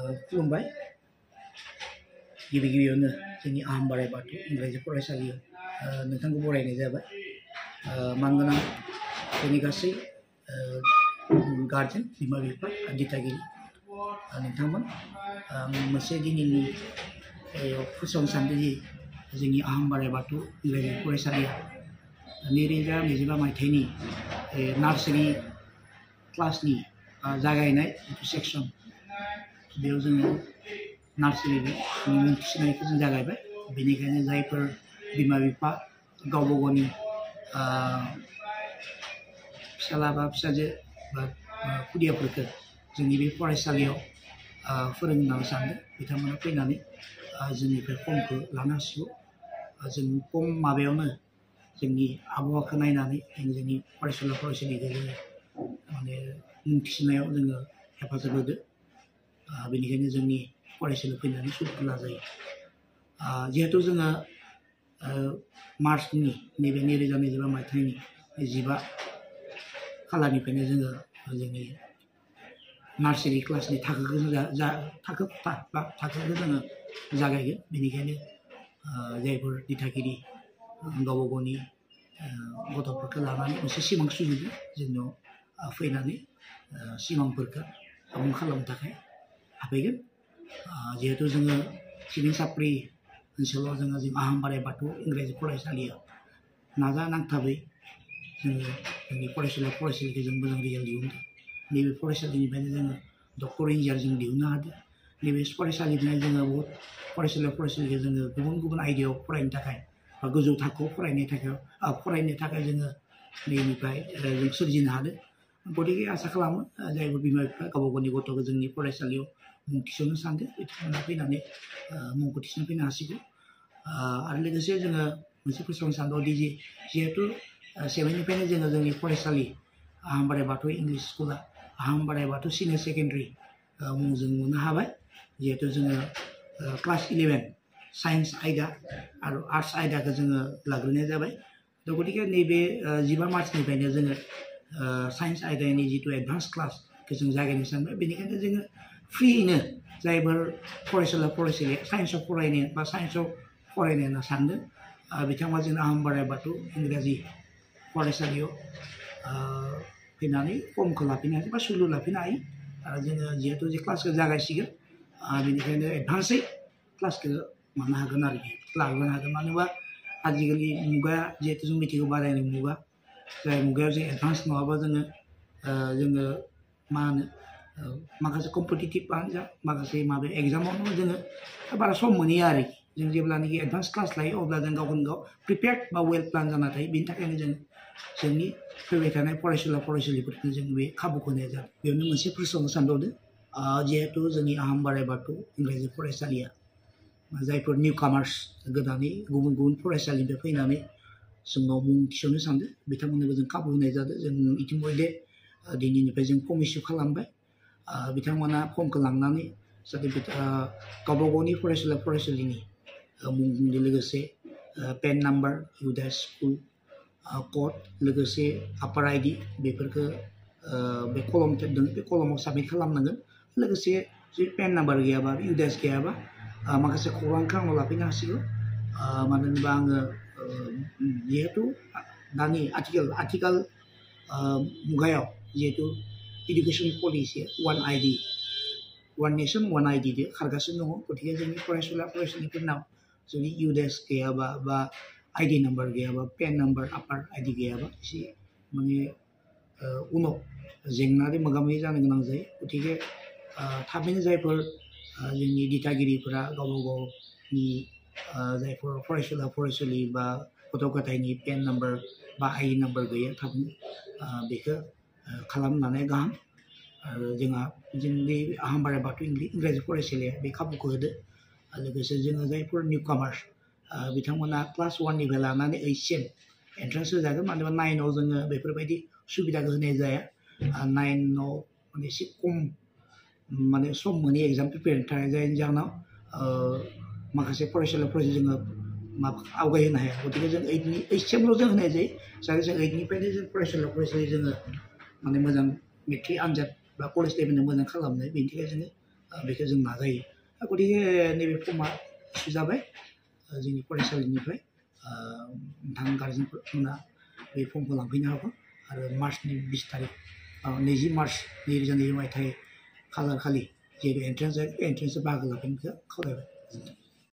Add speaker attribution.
Speaker 1: खुलुमबाय गिबि गिबियावनो जोंनि आहम बोराइ बाथौ इंराजि फरायसालियाव नोंथांखौ बरायनाय जाबाय मानगोनां जोंनि गासै गार्जेन बिमा बिफा दिथागिरि नोंथांमोन मोनसे दिनैनि फोसावनो सानदों दि जोंनि आहम बोराइ बाथौ इंराजि फरायसालिया 2025 मायथाइनि नार्सारि क्लासनि जागायनाय सेक्सन बेयाव जोङो नार्सारिनि मुं थिसननायखौ जों जागायबाय बेनिखायनो जायफोर बिमा बिफा गावबा गावनि फिसाला बा फिसाजो बा खुदियाफोरखौ जोंनि बे फरायसालियाव फोरोंनो सानदों बिथांमोना फैनानै जोंनिफ्राय फर्मखौ लानो हासिगौ जों खम माबायावनो जोंनि आबहावाखौ नायनानै जोंनि फरायसालिखौ जोङो माने मुं थिसननायाव जोङो हेफाजाब होदो बेनिखायनो जोंनि फरायसालियाव फैनानै सुबिदा लाजायो जिहेतु जोङो मार्चनि नैबे 2025 मायथाइनि 15 खालारनिफ्रायनो जोङो जोंनि नार्सारि क्लासनि थाखोखौ जोङो जागायगोन बेनिखायनो जायफोर दिथागिरि गावबा गावनि गथ'फोरखौ लानानै मोनसे सिमां सुजुदों जोंनाव फैनानै सिमांफोरखौ आबुं खालामनो थाखाय हाबफैगोन जिहेतु जोङो सिबिं सापरि ओनसोलाव जों आहम बोराइ बाथौ इंराजि फरायसालियाव नाजानांथाबै जोङो जोंनि फरायसालिखौ जों मोजां रिजाल्ट दिहुनदों नैबे फरायसालिनिफ्रायनो जोङो डक्टर इन्जिनियार जों दिहुननो हादों नैबे फरायसालिनिफ्राय जोङो बहुत फरायसालिखौ जोङो गुबुन गुबुन आयदायाव फरायनो थाखाय बा गोजौ थाखोआव फरायनो थाखाय जोङो नैनिफ्राय जों सोरजिनो हादों गतिके आसा खालामो जायफोर बिमा बिफा गावबा गावनि गथ'खौ जोंनि फरायसालियाव मुं थिसननो सानदों बिथांमोना फैनानै मुंखौ थिसननो फैनो हासिगौ आरो लोगोसे जोङो मोनसे फोसावनो सानदोंदि जिहेतु 7निफ्रायनो जोङो जोंनि फरायसालि आहम बोराइ बाथौ इंलिश स्कुला आहम बोराइ बाथौ सिनियर सेकेन्डारि मुंजों मोननो हाबाय जिहेतु जोङो क्लास 11 साइन्स आयदा आरो आर्ट्स आयदाखौ जोङो लाग्रोनाय जाबाय गतिके नैबे 15 मार्चनिफ्रायनो जोङो साइन्स आयदानि जितु एडभान्स क्लासखौ जों जागायनो सानबाय बेनिखायनो जोङो फ्रियैनो जायफोर फरायसालिया साइन्सआव फरायनो बा साइन्सआव फरायनो होनना सानदों बिथांमोना जों आहम बोराइ बाथौ इंराजि फरायसालियाव फैनानै फर्मखौ लाफैनो हायो बा सुलु लाफैनो हायो आरो जोङो जिहेतु जे क्लासखौ जागायसिगोन बेनिखायनो एडभान्सै क्लासखौ मोननो हागोन आरोखि लाग्रोनो हागोन मानो होनबा आजिखालि मुगाया जिहेतु जों मिथिगौ बारायनाय मुगा जाय मुगायाव जों एडभान्स नङाबा जोङो मा होनो माखासे कम्पिटिटिभआनो जा माखासे माबा एग्जामावनो जोङो बारा सम मोनहैया आरोखि जों जेब्लानाखि एडभान्स क्लास लायो अब्ला जों गावखौनो गाव प्रिपेयार्ड बा वेल प्लान जाना थायो बेनि थाखायनो जों जोंनि फैबाय थानाय फरायसालिफोरखौ जों बे खाबुखौ होनाय जादों बेयावनो मोनसे फोसावनो सानबावदों जिहेतु जोंनि आहम बोराइ बाथौ इंराजि फरायसालिया जायफोर निउ कामार्स गोदानै गुबुन गुबुन फरायसालिनिफ्राय फैनानै जोंनाव मुं थिसननो सानदों बिथांमोननोबो जों खाबु होनाय जादों जों इतिमध्य दिनैनिफ्राय जों फर्म इस्यु खालामबाय बिथांमोना फर्मखौ लांनानै जाहाथे गावबा गावनि फरायसालिनि मुंजों लोगोसे पेन नाम्बार इउदा स्कुल कड लोगोसे आपार आइडि बेफोरखौ बे कलम दों बे कलमाव साबमिट खालामनांगोन लोगोसे जुदि पेन नाम्बार गैयाबा इउदास गैयाबा माखासे खौरांखौ आंनाव लाफैनो हासिगौ मानो होनोबा आङो जिहेतु दानि आथिखाल मुगायाव जिहेतु इडुकेसन पलिसिया वान नेसन वान आइडि खारगासिनो दङ गतिके जोंनि फरायसालिफोरनाव जुदि इउदास गैयाबा बा आइडि नाम्बार गैयाबा पेन नाम्बार आपार आइडि गैयाबा एसे माने उनाव जेंनाजों मोगा मोगि जानो गोनां जायो गतिके थाबैनो जायफोर जोंनि दिथागिरिफोरा गावबा गावनि जायफोर फरायसालि बा गथ' गथायनि पेन नाम्बार बा आइडि नाम्बार गैया थाबैनो बेखौ खालामनानै गाहाम आरो जोंहा जोंनि आहम बोराइ बाथौ इंराजि फरायसालिया बे खाबुखौ होदो लोगोसे जोङो जायफोर निउ कामार्स बिथांमोना क्लास 1निफ्राय लानानै 8सिम एन्ट्रेन्स होजागोन मानो होनबा 9आव जोङो बेफोरबायदि सुबिदाखौ होनाय जाया 9आव माने एसे खम माने सम मोनि एग्जाम प्रिपेयारनि थाखाय जायनि जाहोनाव माखासे फरायसालिफोर जोङो आवगायहोनो हाया गतिके जों 8सिमल' जों होनाय जायो जाहाथे जों 8निफ्रायनो जों फरायसालि जोङो माने मोजां मेट्रिक आनजाद बा कलेज लेभेलनि मोजां खालामनाय बेनि थाखाय जोङो बेखौ जों नाजायो गतिके नैबे फर्मआ इसु जाबाय जोंनि फरायसालिनिफ्राय नोंथां गार्जेनफोरना बे फर्मखौ लांफैनो हागोन आरो मार्चनि 20 तारिख 20 मार्च 2020 मायथाइ खालार खालि जेरै एन्ट्रेन्सआव बाहागो लाफैनायखौ खावलायबाय।